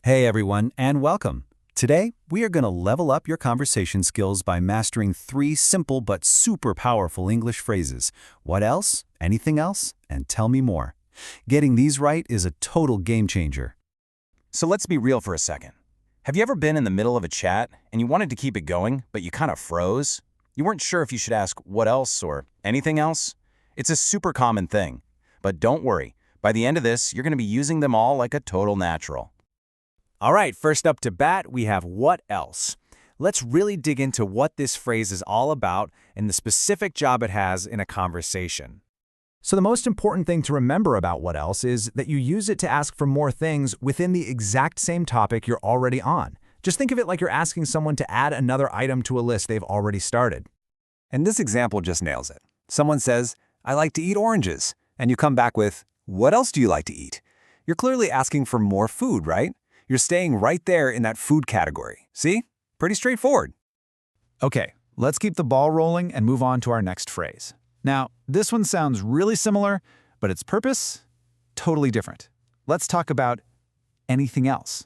Hey everyone, and welcome. Today, we are going to level up your conversation skills by mastering 3 simple but super powerful English phrases. What else? Anything else? And tell me more. Getting these right is a total game changer. So let's be real for a second. Have you ever been in the middle of a chat and you wanted to keep it going, but you kind of froze? You weren't sure if you should ask what else or anything else? It's a super common thing. But don't worry, by the end of this, you're going to be using them all like a total natural. All right, first up to bat, we have what else. Let's really dig into what this phrase is all about and the specific job it has in a conversation. So the most important thing to remember about what else is that you use it to ask for more things within the exact same topic you're already on. Just think of it like you're asking someone to add another item to a list they've already started. And this example just nails it. Someone says, "I like to eat oranges," and you come back with, "What else do you like to eat?" You're clearly asking for more food, right? You're staying right there in that food category. See? Pretty straightforward. Okay, let's keep the ball rolling and move on to our next phrase. Now, this one sounds really similar, but its purpose, totally different. Let's talk about anything else.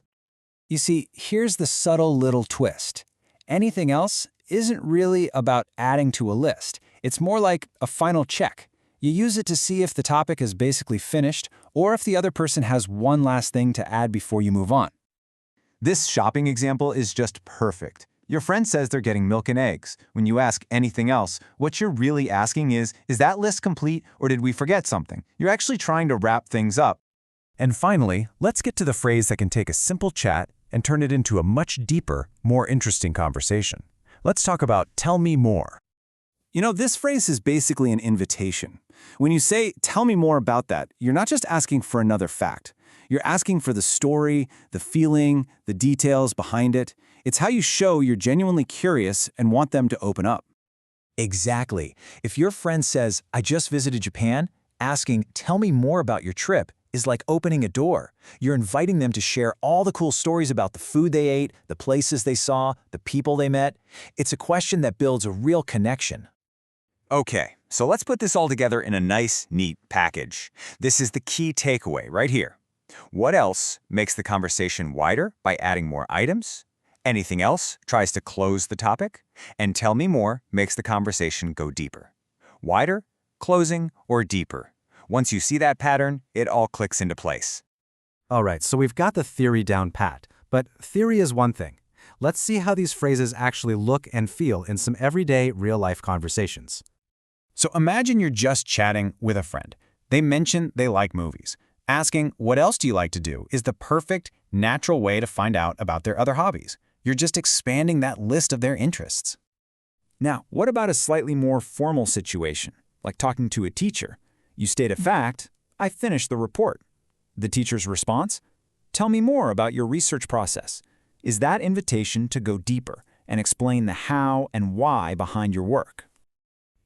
You see, here's the subtle little twist. Anything else isn't really about adding to a list. It's more like a final check. You use it to see if the topic is basically finished or if the other person has one last thing to add before you move on. This shopping example is just perfect. Your friend says they're getting milk and eggs. When you ask anything else, what you're really asking is that list complete or did we forget something? You're actually trying to wrap things up. And finally, let's get to the phrase that can take a simple chat and turn it into a much deeper, more interesting conversation. Let's talk about tell me more. You know, this phrase is basically an invitation. When you say, "Tell me more about that," you're not just asking for another fact. You're asking for the story, the feeling, the details behind it. It's how you show you're genuinely curious and want them to open up. Exactly. If your friend says, "I just visited Japan," asking, "Tell me more about your trip," is like opening a door. You're inviting them to share all the cool stories about the food they ate, the places they saw, the people they met. It's a question that builds a real connection. Okay, so let's put this all together in a nice, neat package. This is the key takeaway right here. What else makes the conversation wider by adding more items? Anything else tries to close the topic? And tell me more makes the conversation go deeper. Wider, closing, or deeper. Once you see that pattern, it all clicks into place. All right, so we've got the theory down pat, but theory is one thing. Let's see how these phrases actually look and feel in some everyday, real-life conversations. So imagine you're just chatting with a friend. They mention they like movies. Asking, "What else do you like to do?" is the perfect, natural way to find out about their other hobbies. You're just expanding that list of their interests. Now, what about a slightly more formal situation, like talking to a teacher? You state a fact, "I finished the report." The teacher's response? "Tell me more about your research process." Is that invitation to go deeper and explain the how and why behind your work.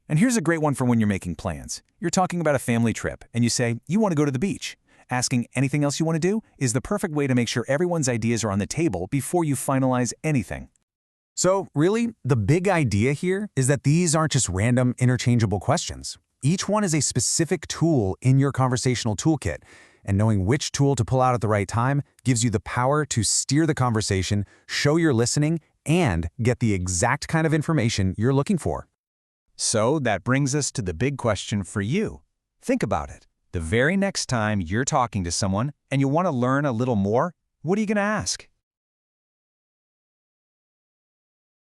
And here's a great one for when you're making plans. You're talking about a family trip, and you say, "You want to go to the beach." Asking anything else you want to do is the perfect way to make sure everyone's ideas are on the table before you finalize anything. So really, the big idea here is that these aren't just random interchangeable questions. Each one is a specific tool in your conversational toolkit, and knowing which tool to pull out at the right time gives you the power to steer the conversation, show you're listening, and get the exact kind of information you're looking for. So that brings us to the big question for you. Think about it. The very next time you're talking to someone and you want to learn a little more, what are you going to ask?